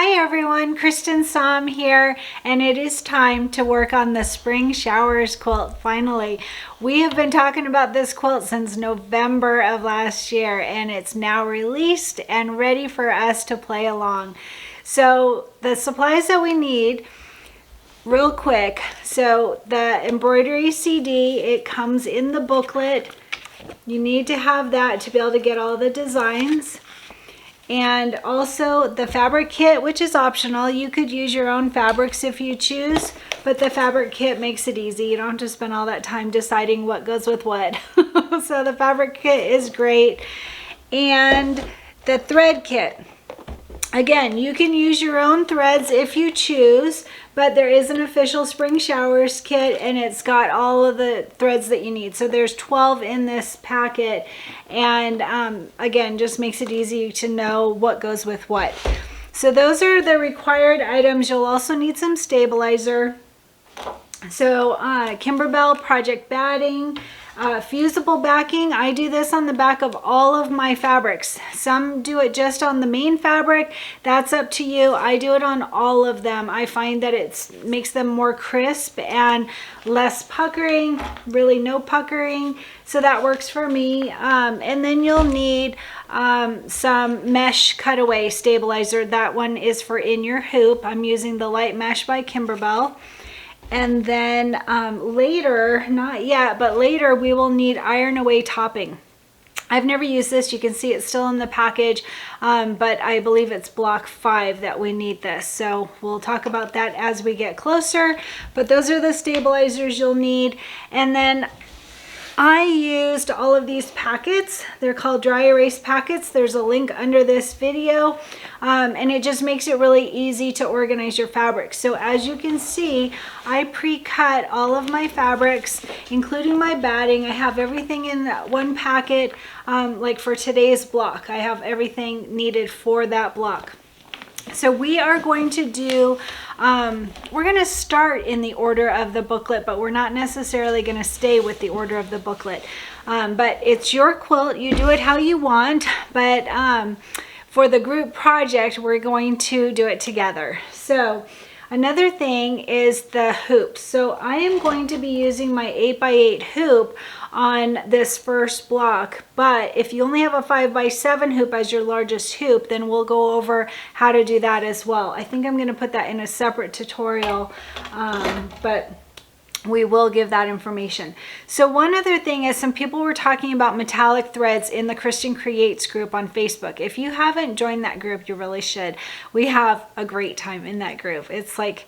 Hi everyone, Cristin Som here, and it is time to work on the Spring Showers quilt finally. We have been talking about this quilt since November of last year, and it's now released and ready for us to play along. So the supplies that we need, real quick, so the Embroidery CD, it comes in the booklet. You need to have that to be able to get all the designs. And also the fabric kit, which is optional. You could use your own fabrics if you choose, but the fabric kit makes it easy. You don't have to spend all that time deciding what goes with what. So the fabric kit is great. And the thread kit. Again, you can use your own threads if you choose, but there is an official Spring Showers kit and it's got all of the threads that you need. So there's 12 in this packet, and again, just makes it easy to know what goes with what. So those are the required items. You'll also need some stabilizer. So Kimberbell project batting, fusible backing. I do this on the back of all of my fabrics. Some do it just on the main fabric. That's up to you. I do it on all of them. I find that it makes them more crisp and less puckering, really no puckering. So that works for me. And then you'll need some mesh cutaway stabilizer. That one is for in your hoop. I'm using the light mesh by Kimberbell. And then later, not yet, but later we will need iron away topping. I've never used this. You can see it's still in the package, but I believe it's block 5 that we need this. So we'll talk about that as we get closer, but those are the stabilizers you'll need. And then I used all of these packets. They're called dry erase packets. There's a link under this video, and it just makes it really easy to organize your fabrics. So as you can see, I pre-cut all of my fabrics, including my batting. I have everything in one packet. Like for today's block, I have everything needed for that block. So we are going to do, we're going to start in the order of the booklet, but we're not necessarily going to stay with the order of the booklet. But it's your quilt. You do it how you want, but for the group project, we're going to do it together. So another thing is the hoops. So I am going to be using my 8x8 hoop on this first block, but if you only have a 5x7 hoop as your largest hoop, then we'll go over how to do that as well. I think I'm going to put that in a separate tutorial, but we will give that information. So one other thing is, some people were talking about metallic threads in the Cristin Creates group on Facebook. If you haven't joined that group, you really should. We have a great time in that group. It's like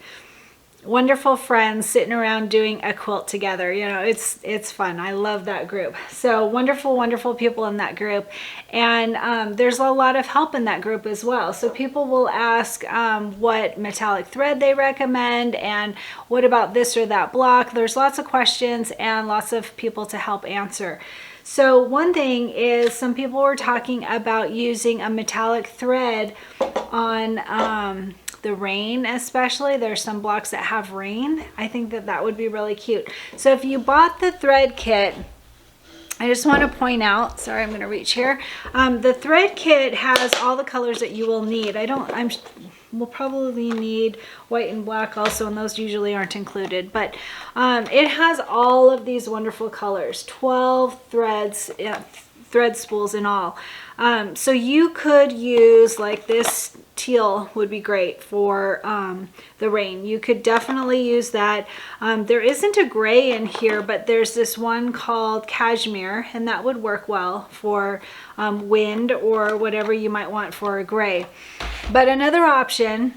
wonderful friends sitting around doing a quilt together. You know, it's fun. I love that group. So wonderful people in that group, and there's a lot of help in that group as well. So people will ask what metallic thread they recommend, and what about this or that block. There's lots of questions and lots of people to help answer. So one thing is, some people were talking about using a metallic thread on the rain, especially. There's some blocks that have rain. I think that that would be really cute. So if you bought the thread kit, I just want to point out, sorry, I'm going to reach here. The thread kit has all the colors that you will need. We'll probably need white and black also, and those usually aren't included, but it has all of these wonderful colors, 12 threads, thread spools in all. So you could use, like, this teal would be great for the rain. You could definitely use that. There isn't a gray in here, but there's this one called Cashmere, and that would work well for wind or whatever you might want for a gray. But another option,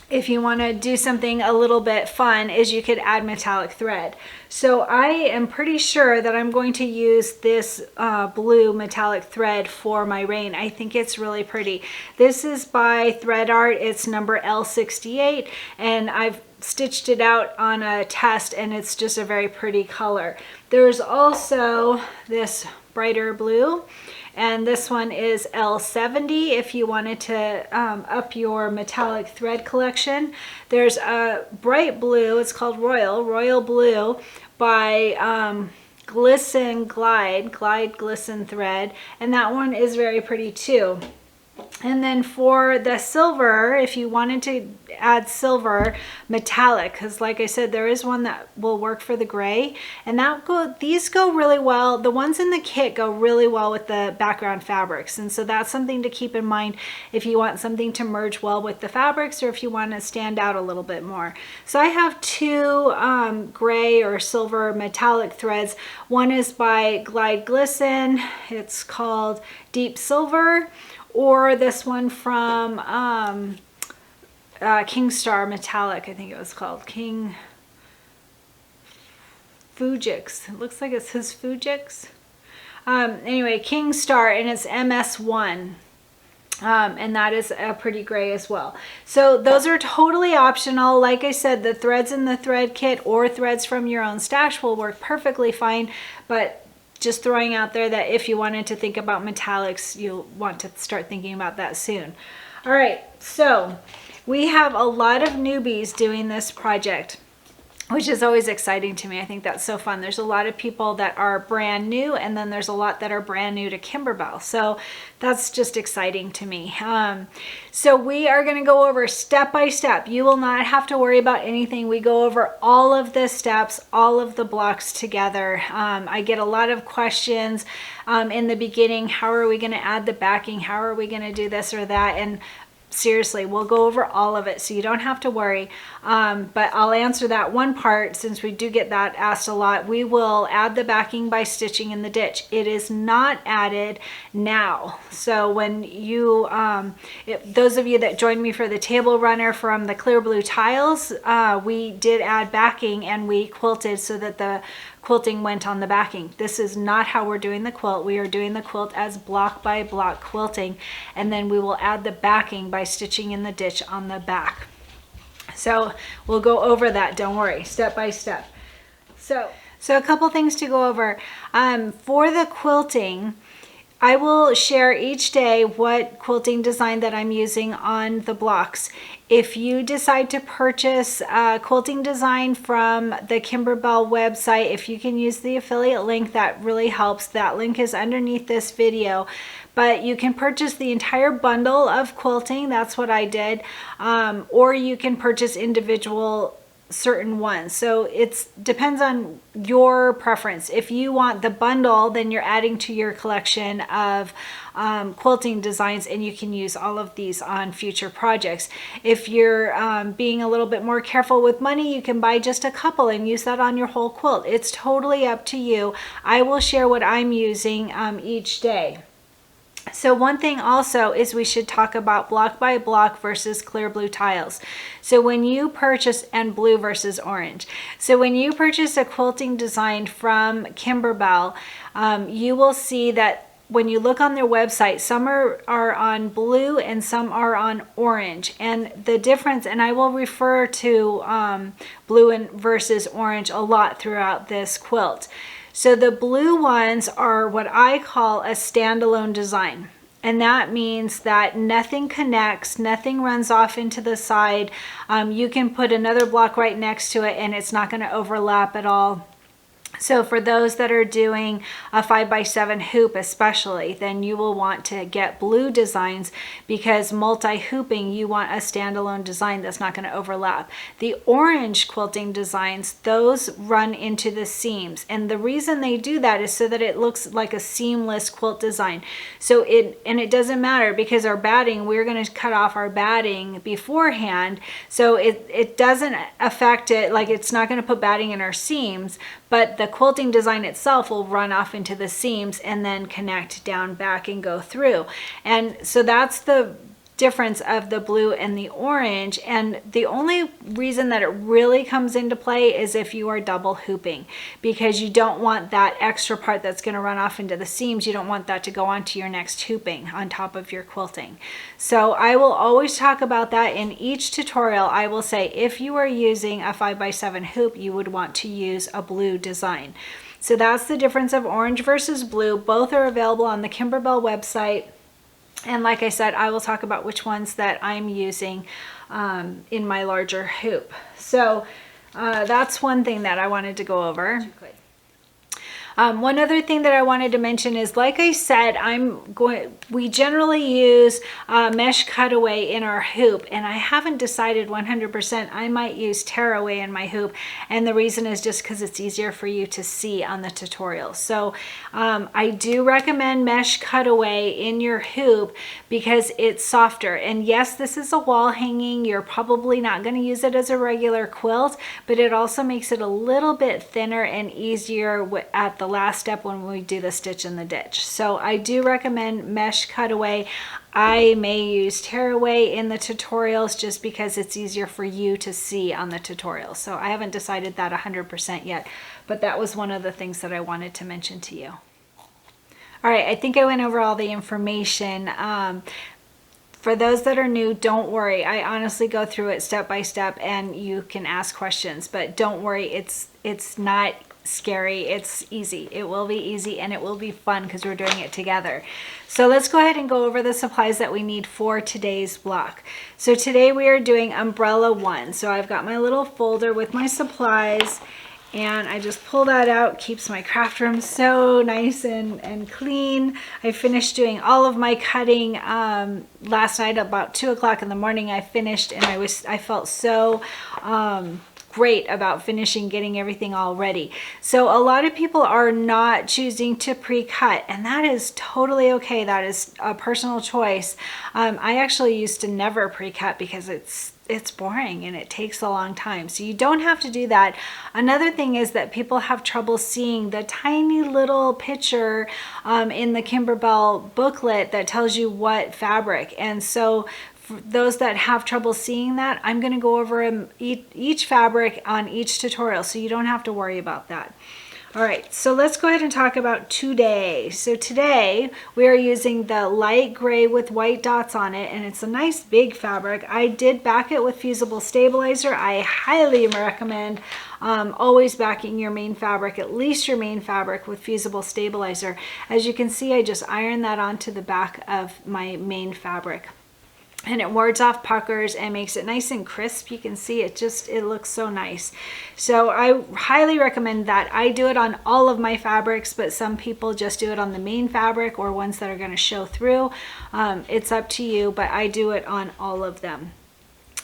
if you want to do something a little bit fun, is you could add metallic thread. So I am pretty sure that I'm going to use this blue metallic thread for my rain. I think it's really pretty. This is by Thread Art. It's number L68, and I've stitched it out on a test, and it's just a very pretty color. There's also this brighter blue, and this one is L70 if you wanted to up your metallic thread collection. There's a bright blue, it's called Royal Blue by Glisten Glide Glisten thread, and that one is very pretty too. And then for the silver, if you wanted to add silver metallic, because like I said, there is one that will work for the gray, and these go really well. The ones in the kit go really well with the background fabrics, and so that's something to keep in mind if you want something to merge well with the fabrics, or if you want to stand out a little bit more. So I have two gray or silver metallic threads. One is by Glide Glisten. It's called Deep Silver. Or this one from King Star Metallic, I think it was called. King Fujix. It looks like it says Fujix. Anyway, King Star, and it's MS1. And that is a pretty gray as well. So those are totally optional. Like I said, the threads in the thread kit or threads from your own stash will work perfectly fine, but just throwing out there that if you wanted to think about metallics, you'll want to start thinking about that soon. All right, so we have a lot of newbies doing this project, which is always exciting to me. I think that's so fun. There's a lot of people that are brand new, and then there's a lot that are brand new to Kimberbell. So that's just exciting to me. So we are gonna go over step by step. You will not have to worry about anything. We go over all of the steps, all of the blocks together. I get a lot of questions in the beginning. How are we gonna add the backing? How are we gonna do this or that? And seriously, we'll go over all of it, so you don't have to worry. But I'll answer that one part since we do get that asked a lot. We will add the backing by stitching in the ditch. It is not added now. So when you, those of you that joined me for the table runner from the clear blue tiles, we did add backing and we quilted so that the quilting went on the backing. This is not how we're doing the quilt. We are doing the quilt as block by block quilting, and then we will add the backing by stitching in the ditch on the back. So we'll go over that, don't worry, step by step. So a couple things to go over. For the quilting, I will share each day what quilting design that I'm using on the blocks. If you decide to purchase a quilting design from the Kimberbell website, if you can use the affiliate link, that really helps. That link is underneath this video. But you can purchase the entire bundle of quilting, that's what I did, or you can purchase individual certain ones. So it depends on your preference. If you want the bundle, then you're adding to your collection of quilting designs, and you can use all of these on future projects. If you're being a little bit more careful with money, you can buy just a couple and use that on your whole quilt. It's totally up to you. I will share what I'm using each day. So one thing also is we should talk about block by block versus clear blue tiles. So when you purchase, and blue versus orange. So when you purchase a quilting design from Kimberbell, you will see that when you look on their website, some are on blue and some are on orange. And the difference, and I will refer to blue and versus orange a lot throughout this quilt. So the blue ones are what I call a standalone design. And that means that nothing connects, nothing runs off into the side. You can put another block right next to it and it's not going to overlap at all. So for those that are doing a 5x7 hoop especially, then you will want to get blue designs, because multi-hooping, you want a standalone design that's not going to overlap. The orange quilting designs, those run into the seams. And the reason they do that is so that it looks like a seamless quilt design. So it doesn't matter, because our batting, we're going to cut off our batting beforehand. So it doesn't affect it, like it's not going to put batting in our seams, but the quilting design itself will run off into the seams and then connect down back and go through. And so that's the difference of the blue and the orange. And the only reason that it really comes into play is if you are double hooping, because you don't want that extra part that's going to run off into the seams. You don't want that to go onto your next hooping on top of your quilting. So I will always talk about that in each tutorial. I will say if you are using a 5x7 hoop, you would want to use a blue design. So that's the difference of orange versus blue. Both are available on the Kimberbell website. And like I said, I will talk about which ones that I'm using in my larger hoop. So that's one thing that I wanted to go over. One other thing that I wanted to mention is, like I said, we generally use mesh cutaway in our hoop, and I haven't decided 100%. I might use tearaway in my hoop, and the reason is just because it's easier for you to see on the tutorial. So I do recommend mesh cutaway in your hoop because it's softer. And yes, this is a wall hanging. You're probably not going to use it as a regular quilt, but it also makes it a little bit thinner and easier at the last step when we do the stitch in the ditch. So I do recommend mesh cutaway. I may use tearaway in the tutorials just because it's easier for you to see on the tutorial. So I haven't decided that 100% yet, but that was one of the things that I wanted to mention to you. All right, I think I went over all the information. For those that are new, don't worry. I honestly go through it step by step, and you can ask questions, but don't worry. It's not scary. It's easy. It will be easy, and it will be fun because we're doing it together. So let's go ahead and go over the supplies that we need for today's block. So today we are doing umbrella 1. So I've got my little folder with my supplies, and I just pull that out. Keeps my craft room so nice and clean. I finished doing all of my cutting last night about 2 o'clock in the morning. I finished, and I felt so great about finishing, getting everything all ready. So a lot of people are not choosing to pre-cut, and that is totally okay. That is a personal choice. I actually used to never pre-cut because it's boring and it takes a long time. So you don't have to do that. Another thing is that people have trouble seeing the tiny little picture in the Kimberbell booklet that tells you what fabric. And so for those that have trouble seeing that, I'm going to go over each fabric on each tutorial, so you don't have to worry about that. All right, so let's go ahead and talk about today. So today we are using the light gray with white dots on it, and it's a nice big fabric. I did back it with fusible stabilizer. I highly recommend always backing your main fabric, at least your main fabric, with fusible stabilizer. As you can see, I just ironed that onto the back of my main fabric, and it wards off puckers and makes it nice and crisp. You can see it looks so nice. So I highly recommend that. I do it on all of my fabrics, but some people just do it on the main fabric or ones that are going to show through. It's up to you, but I do it on all of them.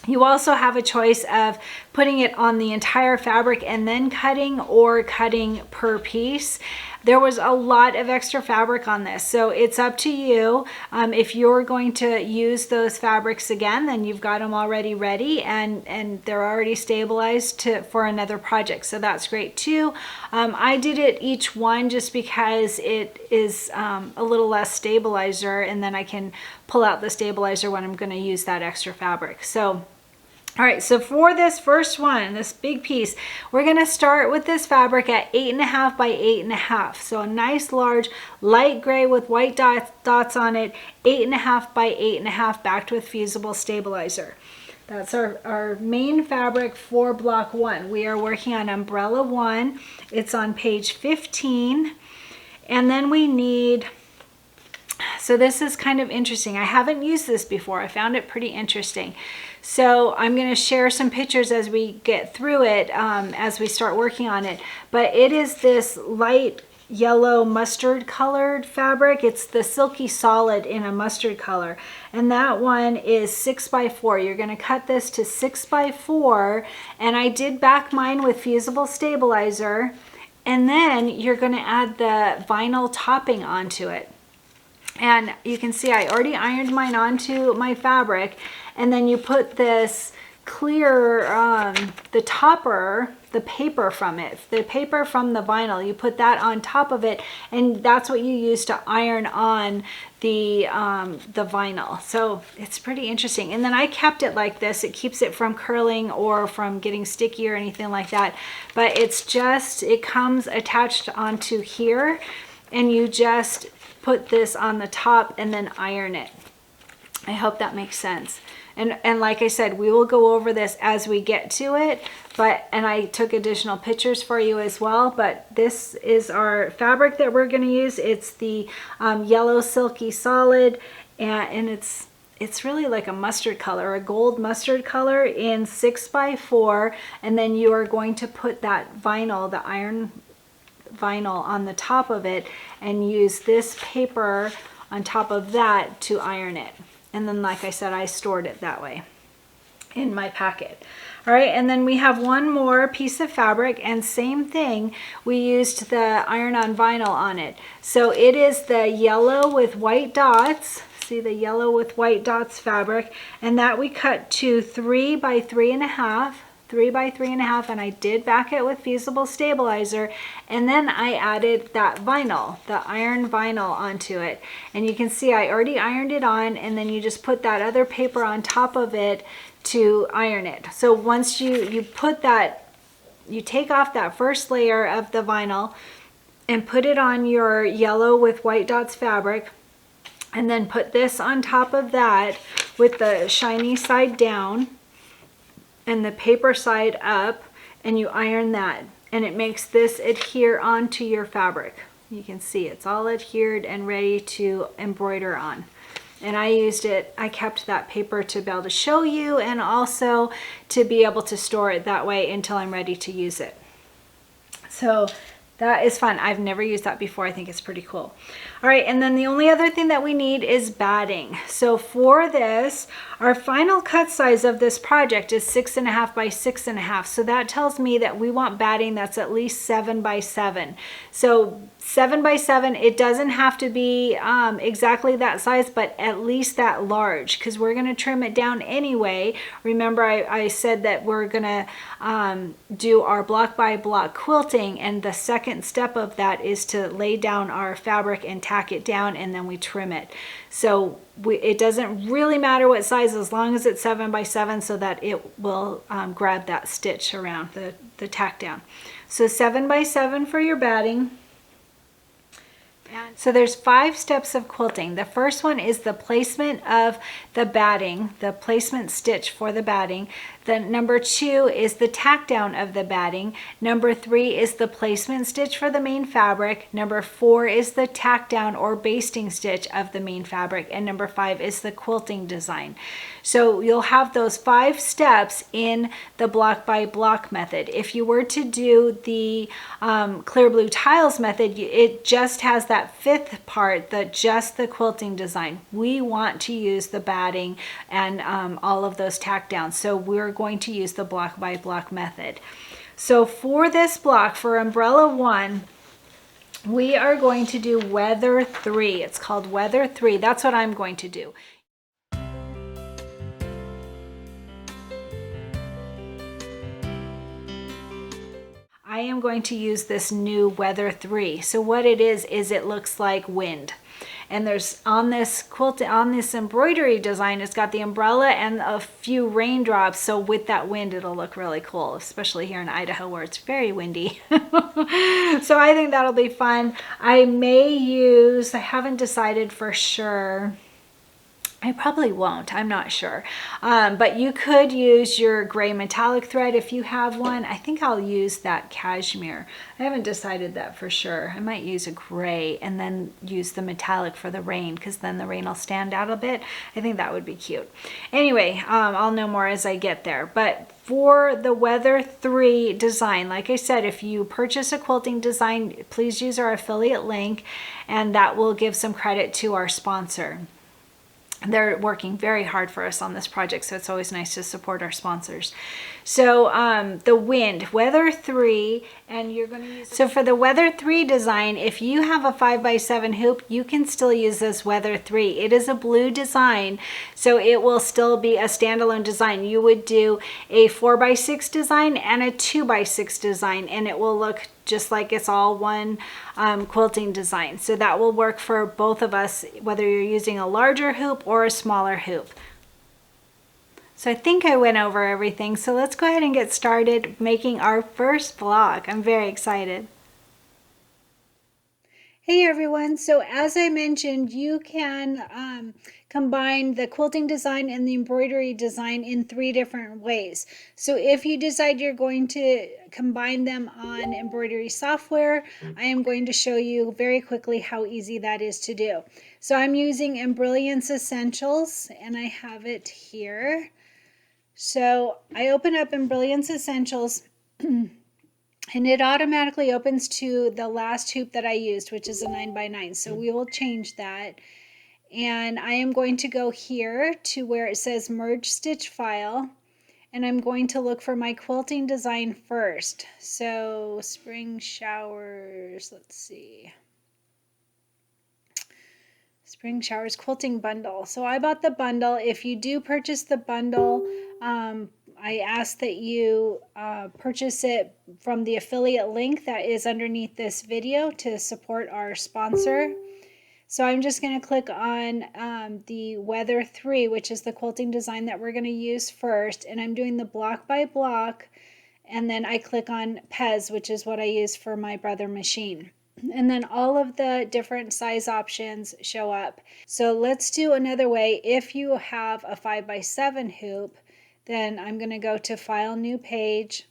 You also have a choice of putting it on the entire fabric and then cutting, or cutting per piece. There was a lot of extra fabric on this, so it's up to you. If you're going to use those fabrics again, then you've got them already ready, and they're already stabilized for another project, so that's great too. I did it each one just because it is a little less stabilizer, and then I can pull out the stabilizer when I'm going to use that extra fabric. So all right, so for this first one, this big piece, we're going to start with this fabric at 8.5 by 8.5. So a nice large light gray with white dots on it, 8.5 by 8.5, backed with fusible stabilizer. That's our main fabric for block 1. We are working on umbrella 1. It's on page 15. And then we need, so this is kind of interesting. I haven't used this before. I found it pretty interesting. So I'm going to share some pictures as we get through it, as we start working on it. But it is this light yellow mustard colored fabric. It's the silky solid in a mustard color. And that one is 6 by 4. You're going to cut this to 6 by 4. And I did back mine with fusible stabilizer. And then you're going to add the vinyl topping onto it. And you can see I already ironed mine onto my fabric, and then you put this clear, the topper, the paper from it, the paper from the vinyl, you put that on top of it, and that's what you use to iron on the vinyl. So it's pretty interesting. And then I kept it like this. It keeps it from curling or from getting sticky or anything like that. But it's just, it comes attached onto here, and you just put this on the top and then iron it. I hope that makes sense. And like I said, we will go over this as we get to it, and I took additional pictures for you as well, but this is our fabric that we're going to use. It's the yellow silky solid, and it's really like a mustard color, a gold mustard color in 6 by 4, and then you are going to put that vinyl, the iron vinyl on the top of it and use this paper on top of that to iron it. And then, like I said, I stored it that way in my packet. All right, and then we have one more piece of fabric, and same thing, we used the iron-on vinyl on it. So it is the yellow with white dots. See the yellow with white dots fabric, and that we cut to 3 by 3.5, 3 by 3.5, and I did back it with fusible stabilizer, and then I added that vinyl, the iron vinyl, onto it. And you can see I already ironed it on, and then you just put that other paper on top of it to iron it. So once you put that, you take off that first layer of the vinyl and put it on your yellow with white dots fabric, and then put this on top of that with the shiny side down and the paper side up, and you iron that, and it makes this adhere onto your fabric. You can see it's all adhered and ready to embroider on. And I used it, I kept that paper to be able to show you, and also to be able to store it that way until I'm ready to use it. So that is fun. I've never used that before. I think it's pretty cool. All right, and then the only other thing that we need is batting. So for this, our final cut size of this project is 6.5 by 6.5. So that tells me that we want batting that's at least 7 by 7. So 7 by 7, it doesn't have to be exactly that size, but at least that large, because we're going to trim it down anyway. Remember, I said that we're going to do our block by block quilting, and the second step of that is to lay down our fabric and tack it down, and then we trim it. So it doesn't really matter what size, as long as it's 7 by 7, so that it will grab that stitch around the tack down. So 7 by 7 for your batting. So there's 5 steps of quilting. The first one is the placement of the batting, the placement stitch for the batting. Then number 2 is the tack down of the batting. Number 3 is the placement stitch for the main fabric. Number 4 is the tack down or basting stitch of the main fabric. And number 5 is the quilting design. So you'll have those 5 steps in the block by block method. If you were to do the clear blue tiles method, it just has that 5th part, just the quilting design. We want to use the batting and all of those tack downs. So we're going to use the block by block method. So for this block, for umbrella 1, we are going to do weather 3. It's called weather 3. That's what I'm going to do. I am going to use this new weather 3. So what it is it looks like wind. And there's on this quilt, on this embroidery design, it's got the umbrella and a few raindrops. So with that wind, it'll look really cool, especially here in Idaho where it's very windy. So I think that'll be fun. I may use, I haven't decided for sure. I probably won't, I'm not sure. But you could use your gray metallic thread if you have one. I think I'll use that cashmere. I haven't decided that for sure. I might use a gray and then use the metallic for the rain, because then the rain will stand out a bit. I think that would be cute. Anyway, I'll know more as I get there. But for the weather 3 design, like I said, if you purchase a quilting design, please use our affiliate link, and that will give some credit to our sponsor. They're working very hard for us on this project, so it's always nice to support our sponsors. So the wind, weather 3, and you're going to use, so for the weather 3 design, if you have a 5 by 7 hoop, you can still use this weather 3. It is a blue design, so it will still be a standalone design. You would do a 4 by 6 design and a 2 by 6 design, and it will look just like it's all one quilting design. So that will work for both of us, whether you're using a larger hoop or a smaller hoop. So I think I went over everything. So let's go ahead and get started making our first block. I'm very excited. Hey everyone, so as I mentioned, you can combine the quilting design and the embroidery design in 3 different ways. So if you decide you're going to combine them on embroidery software, I am going to show you very quickly how easy that is to do. So I'm using Embellishment Essentials, and I have it here. So I open up Embellishment Essentials And it automatically opens to the last hoop that I used, which is a 9x9. So we will change that. And I am going to go here to where it says merge stitch file. And I'm going to look for my quilting design first. So spring showers, let's see. Spring Showers Quilting Bundle. So I bought the bundle. If you do purchase the bundle, I ask that you purchase it from the affiliate link that is underneath this video to support our sponsor. So I'm just going to click on the Weather 3, which is the quilting design that we're going to use first. And I'm doing the block by block. And then I click on Pez, which is what I use for my Brother machine. And then all of the different size options show up. So let's do another way. If you have a 5x7 hoop, then I'm going to go to File, New Page,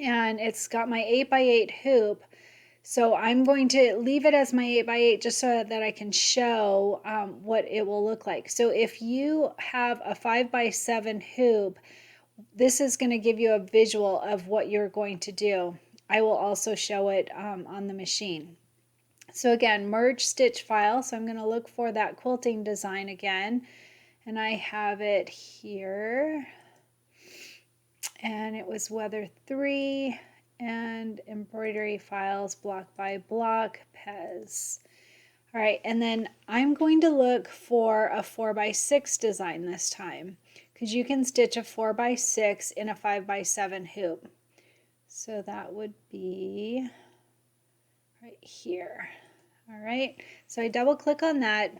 and it's got my 8x8 hoop. So I'm going to leave it as my 8x8 just so that I can show what it will look like. So if you have a 5x7 hoop, this is going to give you a visual of what you're going to do. I will also show it on the machine. So again, merge stitch file. So I'm going to look for that quilting design again. And I have it here. And it was Weather 3 and embroidery files, block by block, Pez. All right, and then I'm going to look for a 4x6 design this time, because you can stitch a 4x6 in a 5x7 hoop. So that would be right here. All right, so I double click on that.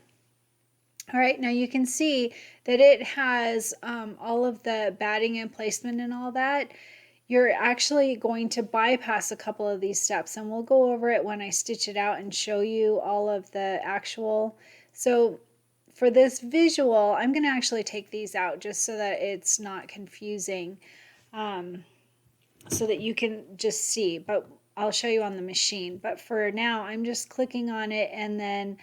All right, now you can see that it has all of the batting and placement and all that. You're actually going to bypass a couple of these steps, and we'll go over it when I stitch it out and show you all of the actual. So for this visual, I'm going to actually take these out just so that it's not confusing, so that you can just see, but I'll show you on the machine. But for now, I'm just clicking on it and then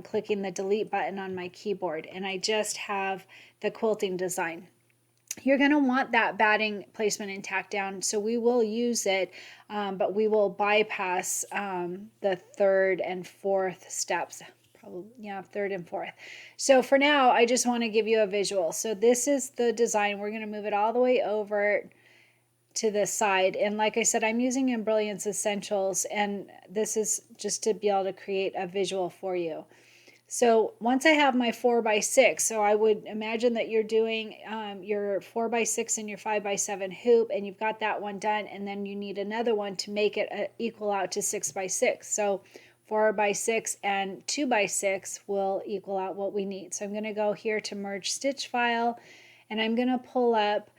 clicking the delete button on my keyboard, and I just have the quilting design. You're going to want that batting placement and tack down, so we will use it, but we will bypass the third and fourth steps. Probably, yeah, third and fourth. So for now, I just want to give you a visual. So this is the design. We're going to move it all the way over to the side, and like I said, I'm using Embrilliance Essentials, and this is just to be able to create a visual for you. So once I have my 4x6, so I would imagine that you're doing your 4x6 and your 5x7 hoop, and you've got that one done, and then you need another one to make it equal out to 6x6. So 4x6 and 2x6 will equal out what we need. So I'm going to go here to merge stitch file, and I'm going to pull up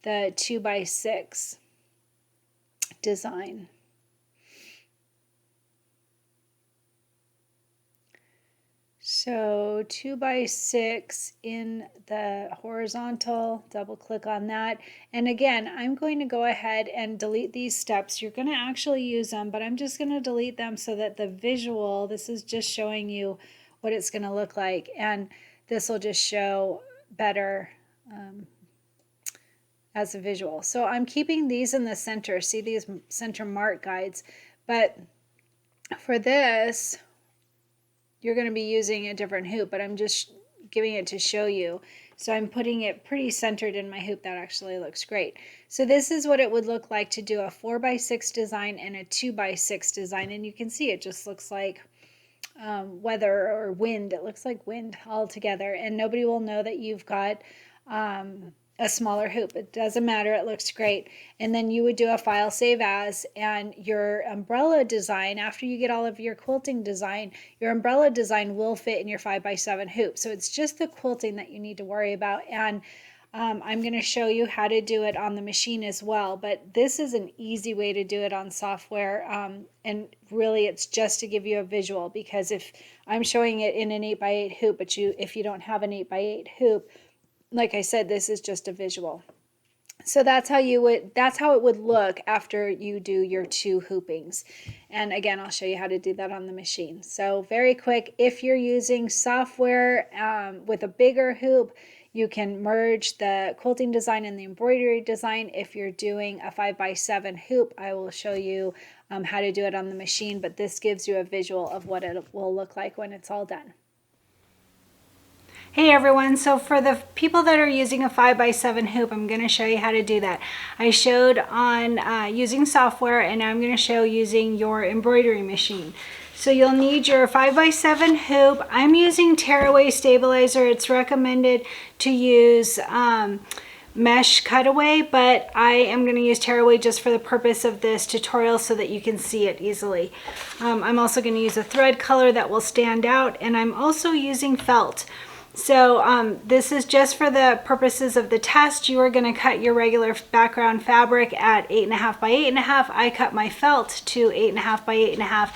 the 2x6 design. So 2x6 in the horizontal, double click on that. And again, I'm going to go ahead and delete these steps. You're going to actually use them, but I'm just going to delete them so that the visual, this is just showing you what it's going to look like. And this will just show better as a visual. So I'm keeping these in the center. See these center mark guides, but for this, you're going to be using a different hoop, but I'm just giving it to show you. So I'm putting it pretty centered in my hoop. That actually looks great. So this is what it would look like to do a 4x6 design and a 2x6 design. And you can see it just looks like weather or wind. It looks like wind all together, and nobody will know that you've got a smaller hoop. It doesn't matter, it looks great. And then you would do a file save as, and your umbrella design, after you get all of your quilting design, your umbrella design will fit in your 5x7 hoop. So it's just the quilting that you need to worry about. And I'm going to show you how to do it on the machine as well, but this is an easy way to do it on software, and really it's just to give you a visual, because if I'm showing it in an 8x8 hoop, but if you don't have an 8x8 hoop, like I said, this is just a visual. So that's how it would look after you do your 2 hoopings. And again, I'll show you how to do that on the machine. So very quick, if you're using software with a bigger hoop, You can merge the quilting design and the embroidery design. If you're doing a 5x7 hoop, I will show you how to do it on the machine, but this gives you a visual of what it will look like when it's all done. Hey everyone, so for the people that are using a 5x7 hoop, I'm going to show you how to do that. I showed on using software, and now I'm going to show using your embroidery machine. So you'll need your 5x7 hoop. I'm using tearaway stabilizer. It's recommended to use mesh cutaway, but I am going to use tearaway just for the purpose of this tutorial so that you can see it easily. I'm also going to use a thread color that will stand out, and I'm also using felt. So this is just for the purposes of the test. You are going to cut your regular background fabric at 8.5 by 8.5. I cut my felt to 8.5 by 8.5.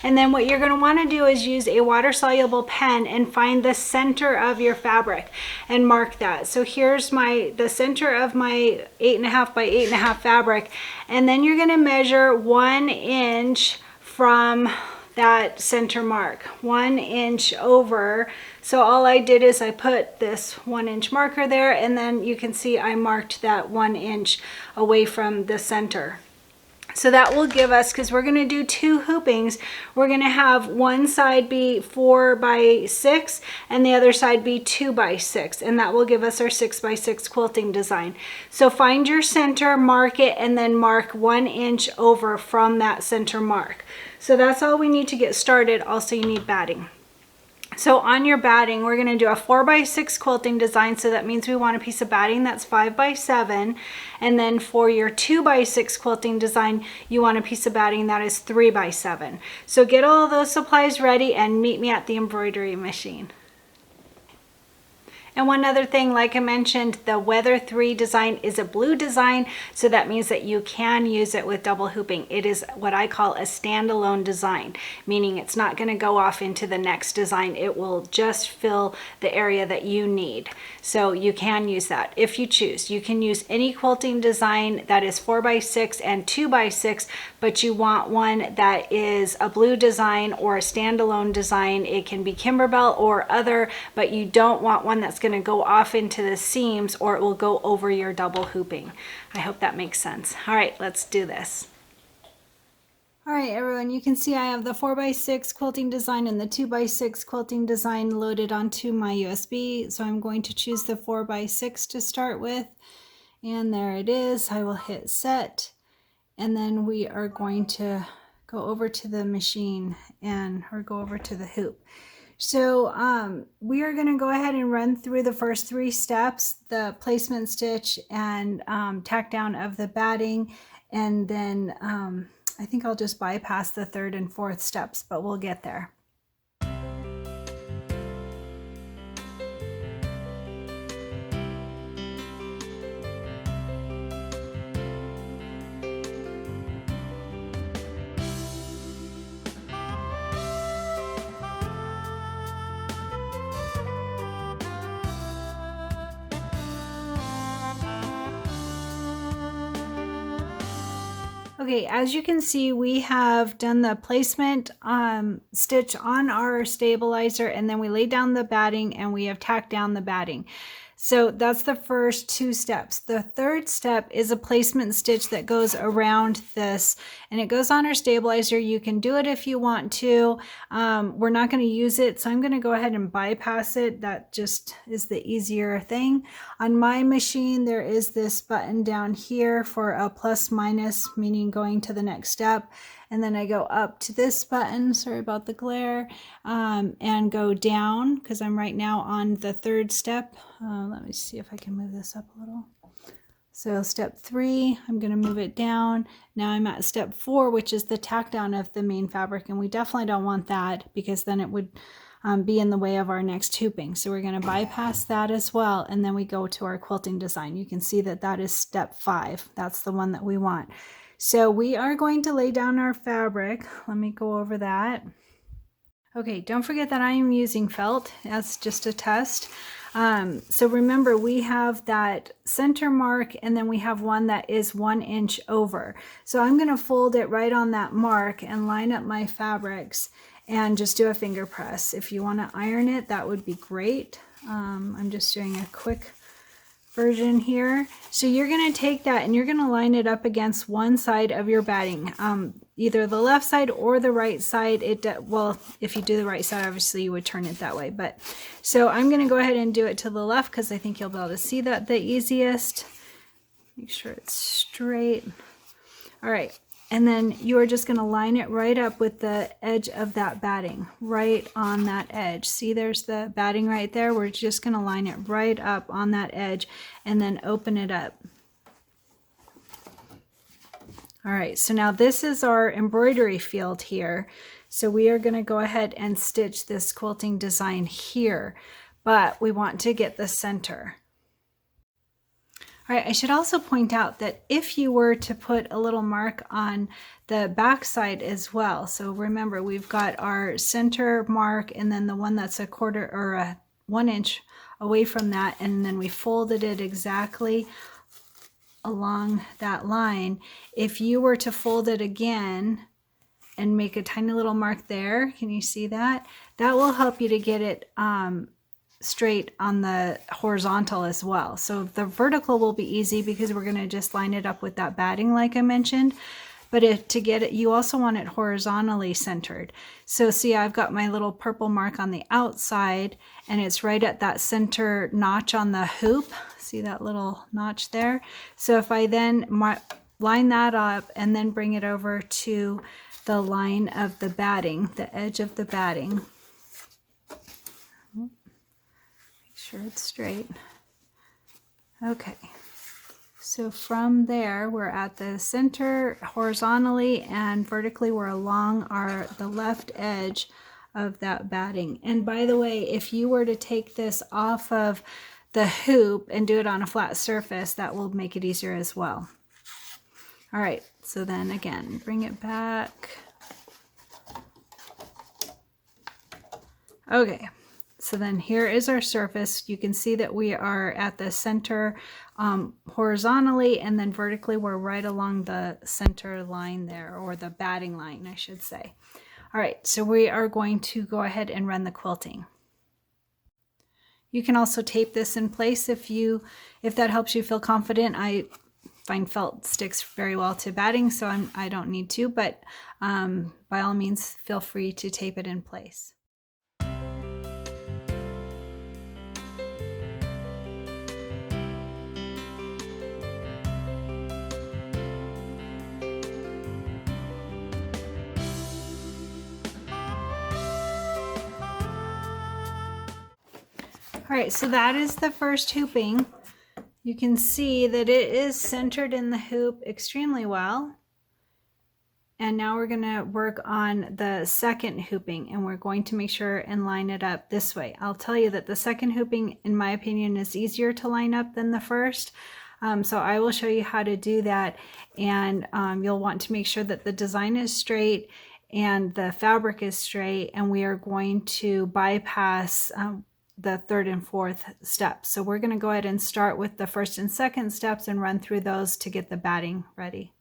And then what you're going to want to do is use a water-soluble pen and find the center of your fabric and mark that. So here's the center of my 8.5 by 8.5 fabric. And then you're going to measure 1 inch from that center mark, 1 inch over. So all I did is I put this 1 inch marker there, and then you can see I marked that 1 inch away from the center. So that will give us, because we're going to do 2 hoopings, we're going to have one side be 4 by 6 and the other side be 2 by 6, and that will give us our 6 by 6 quilting design. So find your center, mark it, and then mark 1 inch over from that center mark. So that's all we need to get started. Also, you need batting. So on your batting, we're going to do a 4 by 6 quilting design. So that means we want a piece of batting that's 5 by 7. And then for your 2 by 6 quilting design, you want a piece of batting that is 3 by 7. So get all of those supplies ready and meet me at the embroidery machine. And one other thing, like I mentioned, the Weather 3 design is a blue design, so that means that you can use it with double hooping. It is what I call a standalone design, meaning it's not going to go off into the next design. It will just fill the area that you need. So you can use that if you choose. You can use any quilting design that is 4 by 6 and 2 by 6, but you want one that is a blue design or a standalone design. It can be Kimberbell or other, but you don't want one that's going to go off into the seams or it will go over your double hooping. I hope that makes sense. All right, let's do this. All right, everyone, you can see I have the 4 by 6 quilting design and the 2 by 6 quilting design loaded onto my USB. So I'm going to choose the 4 by 6 to start with. And there it is. I will hit set. And then we are going to go over to the machine or go over to the hoop. So we are going to go ahead and run through the first 3 steps, the placement stitch and tack down of the batting, and then I think I'll just bypass the 3rd and 4th steps, but we'll get there. Okay, as you can see, we have done the placement stitch on our stabilizer, and then we laid down the batting and we have tacked down the batting. So that's the first 2 steps. The 3rd step is a placement stitch that goes around this, and it goes on our stabilizer. You can do it if you want to. We're not going to use it, so I'm going to go ahead and bypass it. That just is the easier thing. On my machine, there is this button down here for a plus minus, meaning going to the next step. And then I go up to this button, sorry about the glare, and go down because I'm right now on the 3rd step. Let me see if I can move this up a little. So step 3, I'm going to move it down. Now I'm at step 4, which is the tack down of the main fabric, and we definitely don't want that because then it would be in the way of our next hooping. So we're going to bypass that as well, and then we go to our quilting design. You can see that that is step 5. That's the one that we want. So we are going to lay down our fabric. Let me go over that. Okay, don't forget that I am using felt. That's just a test. So remember, we have that center mark, and then we have one that is 1 inch over. So I'm going to fold it right on that mark and line up my fabrics and just do a finger press. If you want to iron it, that would be great. I'm just doing a quick version here. So you're going to take that and you're going to line it up against one side of your batting, either the left side or the right side. Well, if you do the right side, obviously you would turn it that way. But so I'm going to go ahead and do it to the left because I think you'll be able to see that the easiest. Make sure it's straight. All right. And then you are just going to line it right up with the edge of that batting, right on that edge. See, there's the batting right there. We're just going to line it right up on that edge and then open it up. All right, so now this is our embroidery field here. So we are going to go ahead and stitch this quilting design here, but we want to get the center. All right, I should also point out that if you were to put a little mark on the back side as well, so remember we've got our center mark and then the one that's a quarter or a 1 inch away from that, and then we folded it exactly along that line. If you were to fold it again and make a tiny little mark there, can you see that? That will help you to get it straight on the horizontal as well. So the vertical will be easy because we're going to just line it up with that batting like I mentioned. But to get it, you also want it horizontally centered. So see, I've got my little purple mark on the outside and it's right at that center notch on the hoop. See that little notch there? So if I then line that up and then bring it over to the line of the batting, the edge of the batting, sure it's straight. Okay, so from there we're at the center horizontally, and vertically we're along the left edge of that batting. And by the way, if you were to take this off of the hoop and do it on a flat surface, that will make it easier as well. All right, so then again, bring it back. Okay. So then here is our surface. You can see that we are at the center horizontally, and then vertically we're right along the center line there, or the batting line, I should say. All right, so we are going to go ahead and run the quilting. You can also tape this in place if that helps you feel confident. I find felt sticks very well to batting, so I don't need to, but by all means, feel free to tape it in place. All right, so that is the first hooping. You can see that it is centered in the hoop extremely well. And now we're going to work on the second hooping, and we're going to make sure and line it up this way. I'll tell you that the second hooping, in my opinion, is easier to line up than the first. So I will show you how to do that, and you'll want to make sure that the design is straight and the fabric is straight, and we are going to bypass the third and fourth steps. So we're going to go ahead and start with the first and second steps and run through those to get the batting ready.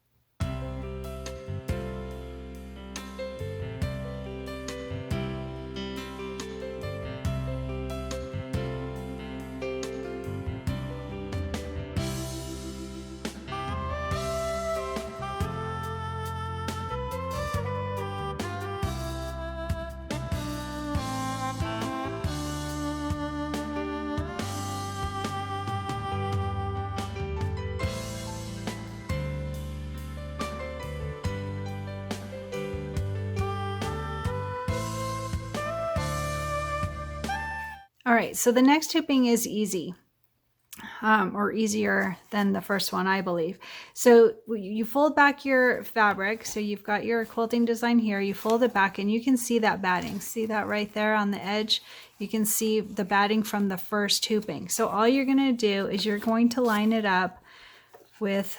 All right, so the next hooping is easy, or easier than the first one, I believe. So you fold back your fabric. So you've got your quilting design here. You fold it back and you can see that batting. See that right there on the edge? You can see the batting from the first hooping. So all you're going to do is you're going to line it up with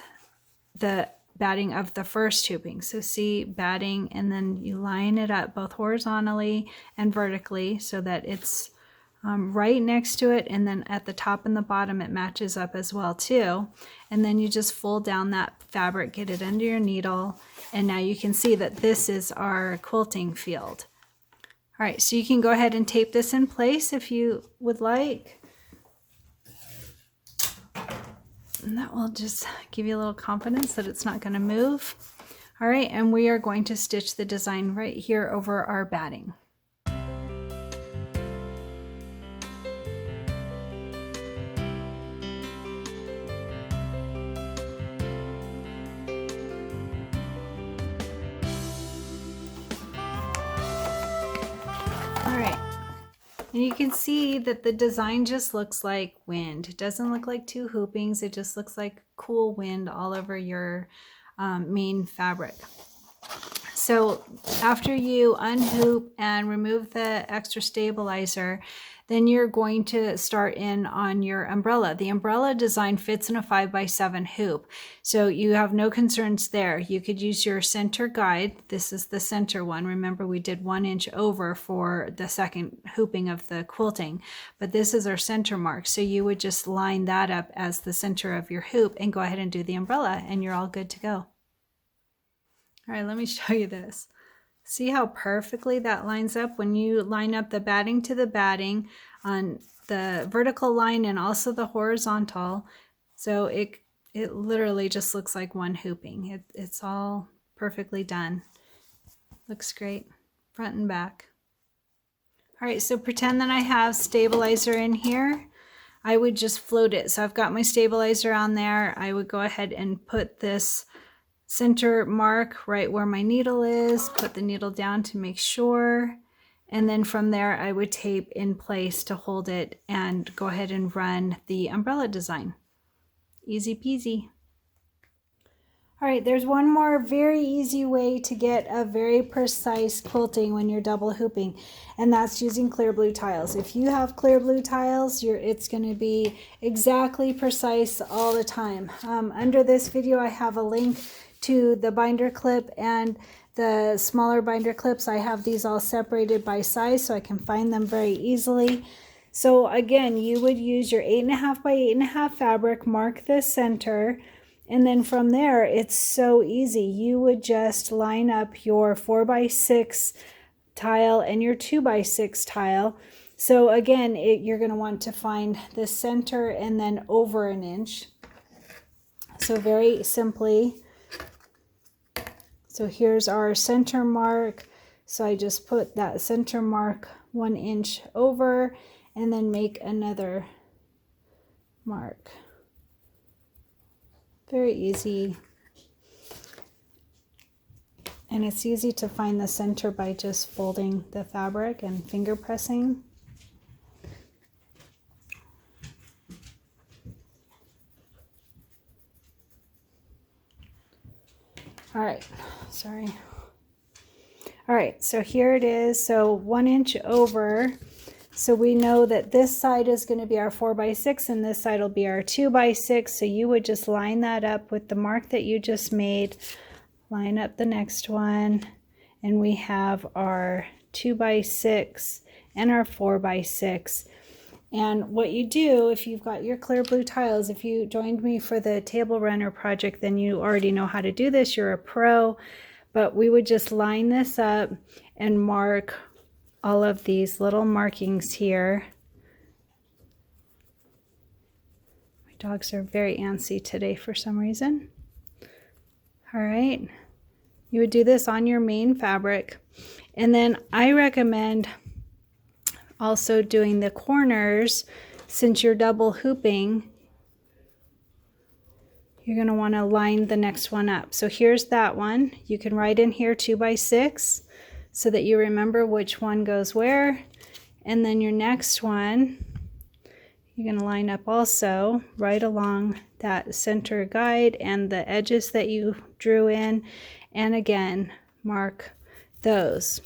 the batting of the first hooping. So see batting, and then you line it up both horizontally and vertically so that it's right next to it, and then at the top and the bottom it matches up as well too. And then you just fold down that fabric, get it under your needle, and now you can see that this is our quilting field. All right, so you can go ahead and tape this in place if you would like. And that will just give you a little confidence that it's not going to move. All right, and we are going to stitch the design right here over our batting. And you can see that the design just looks like wind. It doesn't look like two hoopings. It just looks like cool wind all over your main fabric. So after you unhoop and remove the extra stabilizer, then you're going to start in on your umbrella. The umbrella design fits in a 5x7 hoop, so you have no concerns there. You could use your center guide. This is the center one. Remember, we did 1 inch over for the second hooping of the quilting, but this is our center mark. So you would just line that up as the center of your hoop and go ahead and do the umbrella, and you're all good to go. All right, let me show you this. See how perfectly that lines up when you line up the batting to the batting on the vertical line and also the horizontal. So it literally just looks like one hooping. It's all perfectly done. Looks great, front and back. All right, so pretend that I have stabilizer in here. I would just float it. So I've got my stabilizer on there. I would go ahead and put this center mark right where my needle is, put the needle down to make sure, and then from there I would tape in place to hold it and go ahead and run the umbrella design. Easy peasy. All right, there's one more very easy way to get a very precise quilting when you're double hooping, and that's using clear blue tiles. If you have clear blue tiles, it's going to be exactly precise all the time. Under this video I have a link to the binder clip and the smaller binder clips. I have these all separated by size so I can find them very easily. So again, you would use your 8.5 by 8.5 fabric, mark the center, and then from there it's so easy. You would just line up your 4x6 tile and your 2x6 tile. So again, you're going to want to find the center and then over an inch. So very simply, so here's our center mark. So I just put that center mark 1 inch over and then make another mark. Very easy. And it's easy to find the center by just folding the fabric and finger pressing. All right, sorry. All right, so here it is. So 1 inch over. So we know that this side is going to be our 4x6 and this side will be our 2x6. So you would just line that up with the mark that you just made. Line up the next one. And we have our 2x6 and our 4x6. And what you do, if you've got your clear blue tiles, if you joined me for the table runner project, then you already know how to do this. You're a pro. But we would just line this up and mark all of these little markings here. My dogs are very antsy today for some reason. All right. You would do this on your main fabric. And then I recommend also doing the corners. Since you're double hooping, you're going to want to line the next one up. So here's that one. You can write in here 2x6 so that you remember which one goes where. And then your next one, you're going to line up also right along that center guide and the edges that you drew in. And again, mark those.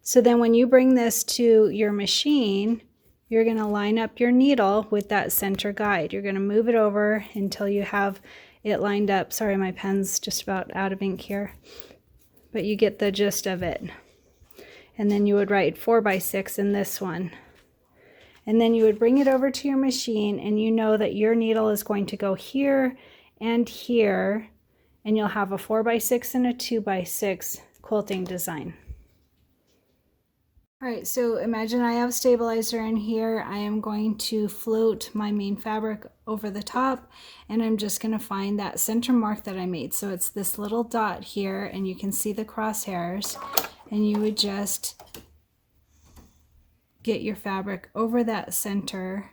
So then when you bring this to your machine, you're going to line up your needle with that center guide. You're going to move it over until you have it lined up. Sorry, my pen's just about out of ink here, but you get the gist of it. And then you would write 4x6 in this one. And then you would bring it over to your machine, and you know that your needle is going to go here and here, and you'll have a 4x6 and a 2x6 quilting design. All right, so imagine I have stabilizer in here. I am going to float my main fabric over the top, and I'm just gonna find that center mark that I made. So it's this little dot here, and you can see the crosshairs, and you would just get your fabric over that center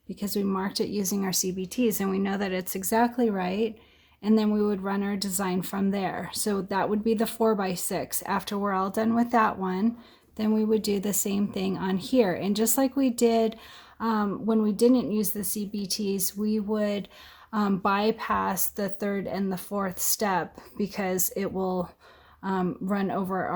because we marked it using our CBTs and we know that it's exactly right. And then we would run our design from there. So that would be the 4x6. After we're all done with that one, then we would do the same thing on here. And just like we did when we didn't use the CBTs, we would bypass the third and the fourth step because it will run over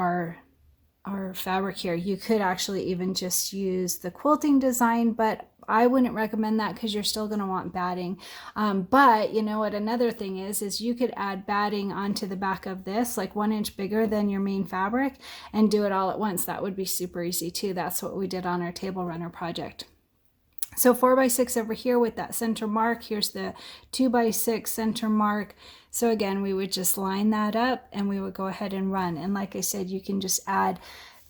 our fabric here. You could actually even just use the quilting design, but I wouldn't recommend that because you're still going to want batting. But you know what another thing is you could add batting onto the back of this, like 1 inch bigger than your main fabric, and do it all at once. That would be super easy too. That's what we did on our table runner project. So 4x6 over here with that center mark. Here's the 2x6 center mark. So again, we would just line that up and we would go ahead and run. And like I said, you can just add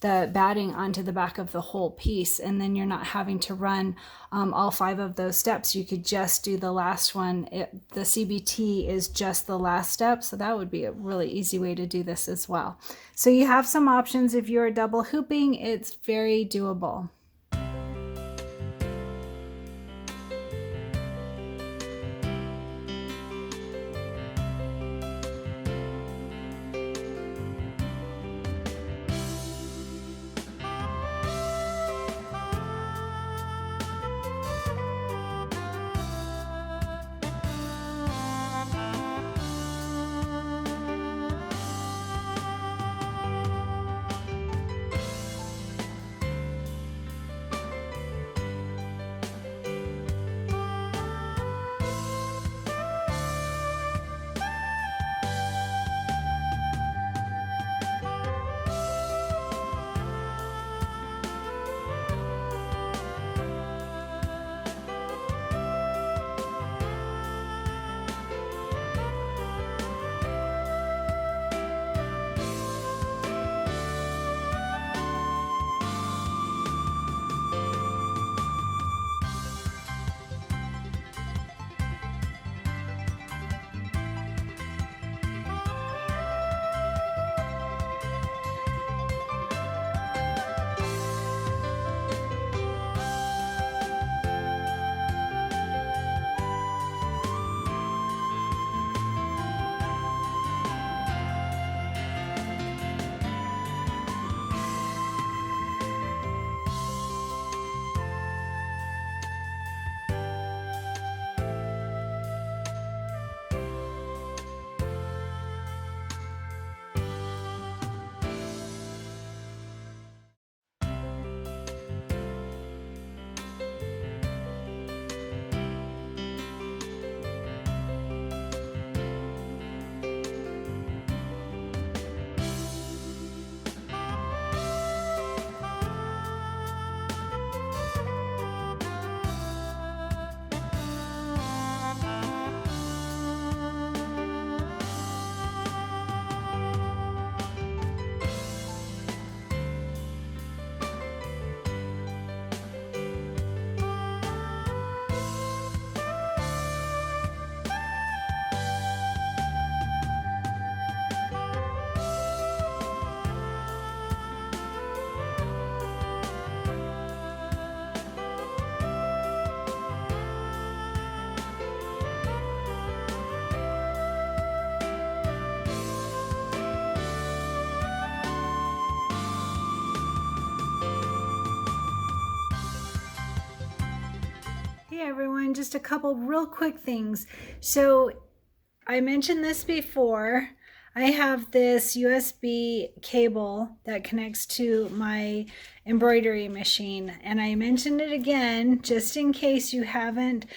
the batting onto the back of the whole piece, and then you're not having to run all 5 of those steps. You could just do the last one. The CBT is just the last step, so that would be a really easy way to do this as well. So you have some options. If you're double hooping, it's very doable. Hey everyone, just a couple real quick things. So I mentioned this before. I have this USB cable that connects to my embroidery machine, and I mentioned it again just in case you haven't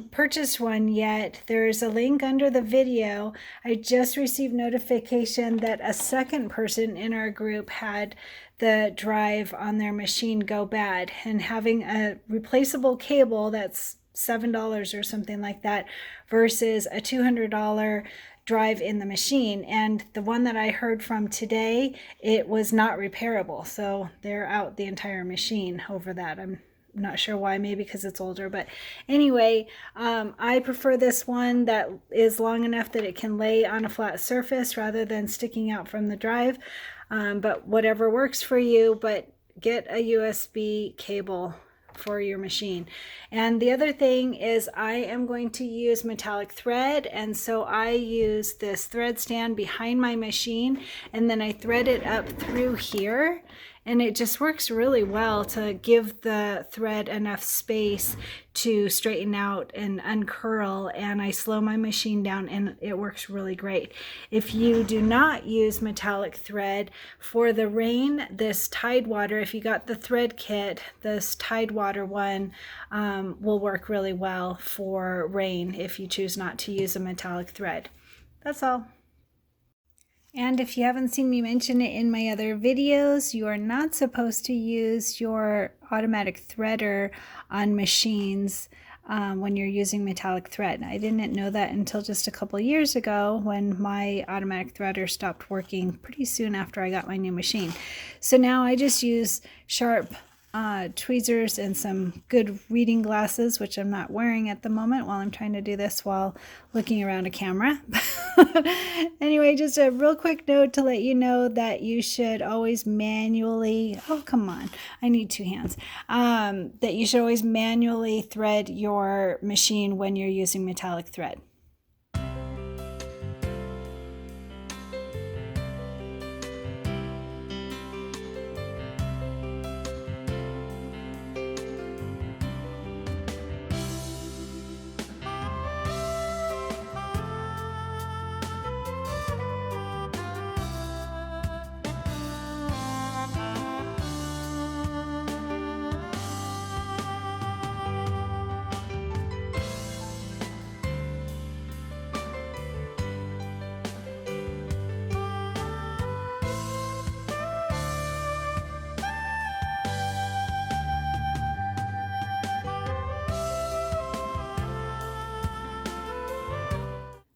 purchased one yet. There's a link under the video. I just received notification that a second person in our group had the drive on their machine go bad, and having a replaceable cable that's $7 or something like that versus a $200 drive in the machine. And the one that I heard from today, it was not repairable. So they're out the entire machine over that. I'm not sure why, maybe because it's older, but anyway, I prefer this one that is long enough that it can lay on a flat surface rather than sticking out from the drive. But whatever works for you, but get a USB cable for your machine. And the other thing is I am going to use metallic thread, and so I use this thread stand behind my machine, and then I thread it up through here, and it just works really well to give the thread enough space to straighten out and uncurl, and I slow my machine down and it works really great. If you do not use metallic thread for the rain, this Tidewater, if you got the thread kit, this Tidewater one will work really well for rain if you choose not to use a metallic thread. That's all. And if you haven't seen me mention it in my other videos, you are not supposed to use your automatic threader on machines when you're using metallic thread. I didn't know that until just a couple years ago when my automatic threader stopped working pretty soon after I got my new machine. So now I just use sharp tweezers and some good reading glasses, which I'm not wearing at the moment while I'm trying to do this while looking around a camera. Anyway, just a real quick note to let you know that you should always manually, oh come on, I need two hands, that you should always manually thread your machine when you're using metallic thread.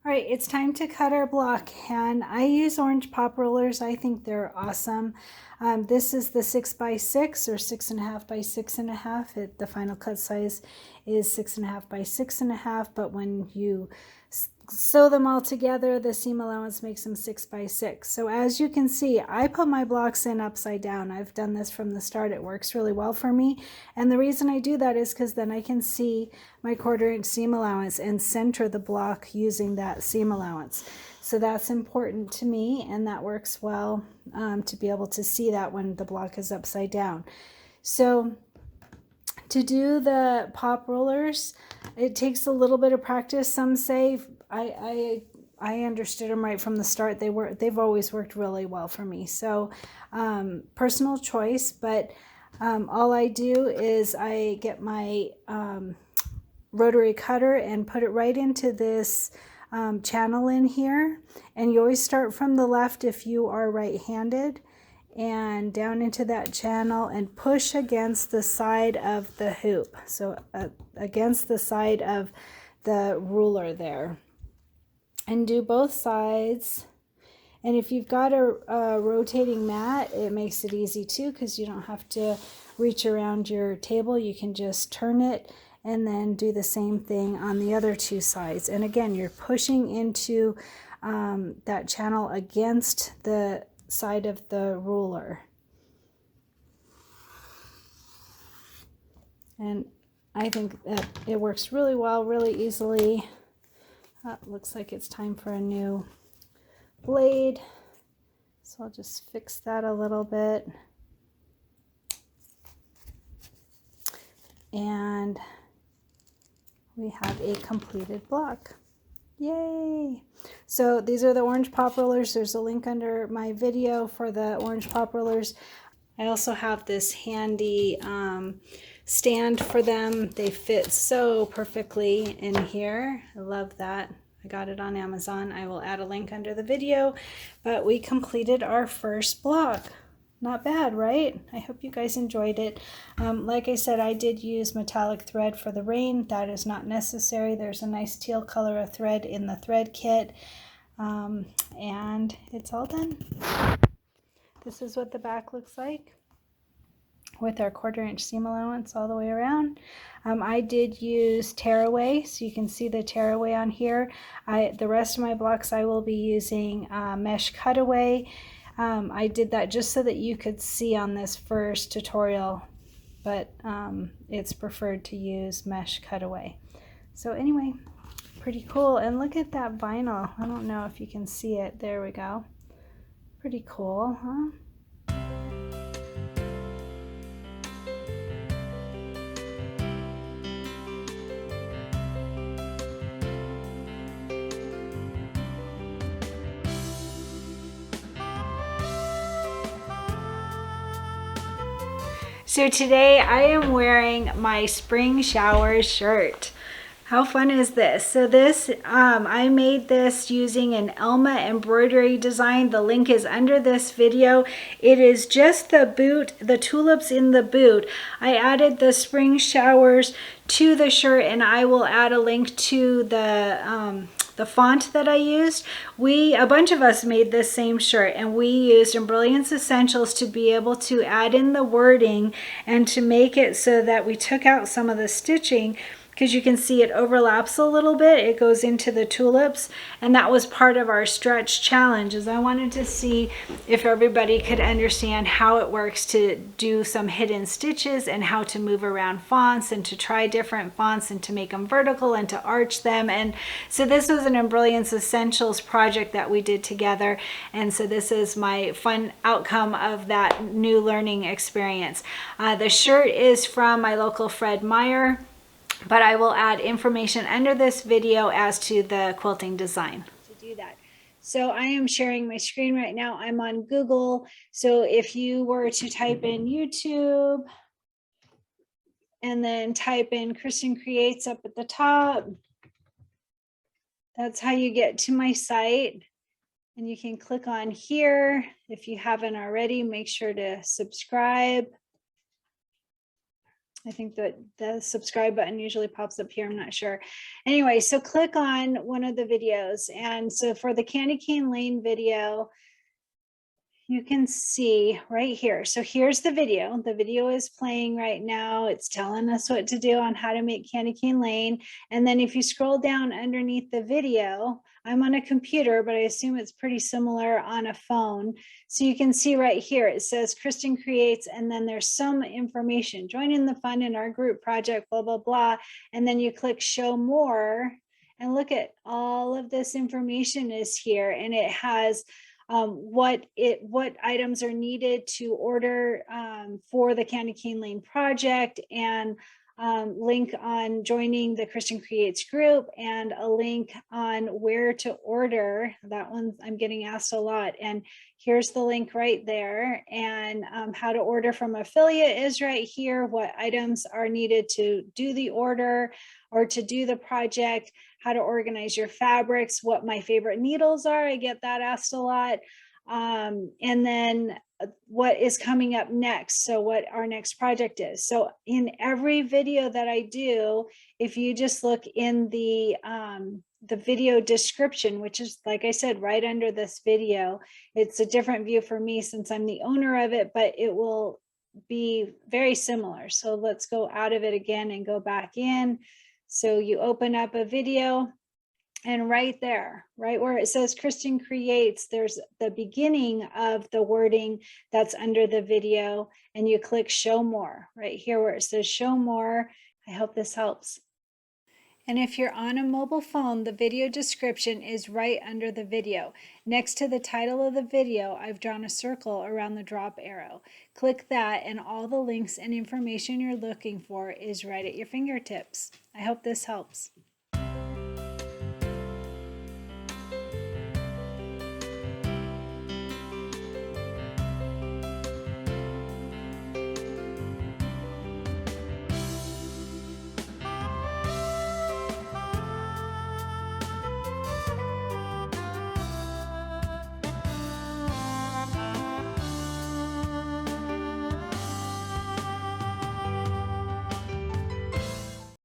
All right, it's time to cut our block, and I use orange pop rollers. I think they're awesome. This is the 6x6 or 6.5 by 6.5. The final cut size is 6.5 by 6.5, but when you sew them all together, the seam allowance makes them 6x6. So as you can see, I put my blocks in upside down. I've done this from the start. It works really well for me. And the reason I do that is because then I can see my 1/4 inch seam allowance and center the block using that seam allowance. So that's important to me, and that works well to be able to see that when the block is upside down. So to do the pop rollers, it takes a little bit of practice. Some say I understood them right from the start. They've always worked really well for me. So personal choice, but all I do is I get my rotary cutter and put it right into this channel in here. And you always start from the left if you are right-handed, and down into that channel and push against the side of the hoop. So against the side of the ruler there. And do both sides. And if you've got a rotating mat, it makes it easy too, because you don't have to reach around your table. You can just turn it and then do the same thing on the other two sides. And again, you're pushing into that channel against the side of the ruler. And I think that it works really well, really easily. Looks like it's time for a new blade. So I'll just fix that a little bit. And we have a completed block. Yay! So these are the orange pop rollers. There's a link under my video for the orange pop rollers. I also have this handy stand for them. They fit so perfectly in here. I love that. I got it on Amazon. I will add a link under the video, but we completed our first block. Not bad, right? I hope you guys enjoyed it. Like I said, I did use metallic thread for the rain. That is not necessary. There's a nice teal color of thread in the thread kit. And it's all done. This is what the back looks like with our 1/4 inch seam allowance all the way around. I did use tearaway, so you can see the tearaway on here. The rest of my blocks I will be using mesh cutaway. I did that just so that you could see on this first tutorial, but it's preferred to use mesh cutaway. So anyway, pretty cool. And look at that vinyl. I don't know if you can see it. There we go. Pretty cool, huh? So today I am wearing my spring showers shirt. How fun is this? So this, I made this using an Elma embroidery design. The link is under this video. It is just the boot, the tulips in the boot. I added the spring showers to the shirt, and I will add a link to the font that I used. A bunch of us made this same shirt, and we used Embellishment Essentials to be able to add in the wording and to make it so that we took out some of the stitching, because you can see it overlaps a little bit. It goes into the tulips, and that was part of our stretch challenge, is I wanted to see if everybody could understand how it works to do some hidden stitches and how to move around fonts and to try different fonts and to make them vertical and to arch them. And so this was an Embellishment Essentials project that we did together, and so this is my fun outcome of that new learning experience. The shirt is from my local Fred Meyer, but I will add information under this video as to the quilting design to do that. So I am sharing my screen right now. I'm on Google. So if you were to type in YouTube and then type in Cristin Creates up at the top, that's how you get to my site. And you can click on here. If you haven't already, make sure to subscribe. I think that the subscribe button usually pops up here. I'm not sure. Anyway, so click on one of the videos. And so for the Candy Cane Lane video, you can see right here. So here's the video. The video is playing right now. It's telling us what to do on how to make Candy Cane Lane. And then if you scroll down underneath the video, I'm on a computer, but I assume it's pretty similar on a phone. So you can see right here, it says Cristin Creates, and then there's some information. Join in the fun in our group project, blah, blah, blah. And then you click show more, and look at all of this information is here. And it has what items are needed to order for the Candy Cane Lane project, and link on joining the Cristin Creates group, and a link on where to order. That one I'm getting asked a lot, and here's the link right there. And how to order from affiliate is right here. What items are needed to do the order or to do the project, how to organize your fabrics, what my favorite needles are. I get that asked a lot. And then what is coming up next, so what our next project is. So in every video that I do, if you just look in the video description, which is, like I said, right under this video, it's a different view for me since I'm the owner of it, but it will be very similar. So let's go out of it again and go back in. So you open up a video, and right there, right where it says Cristin Creates, there's the beginning of the wording that's under the video, and you click show more right here where it says show more. I hope this helps. And if you're on a mobile phone, the video description is right under the video. Next to the title of the video, I've drawn a circle around the drop arrow. Click that, and all the links and information you're looking for is right at your fingertips. I hope this helps.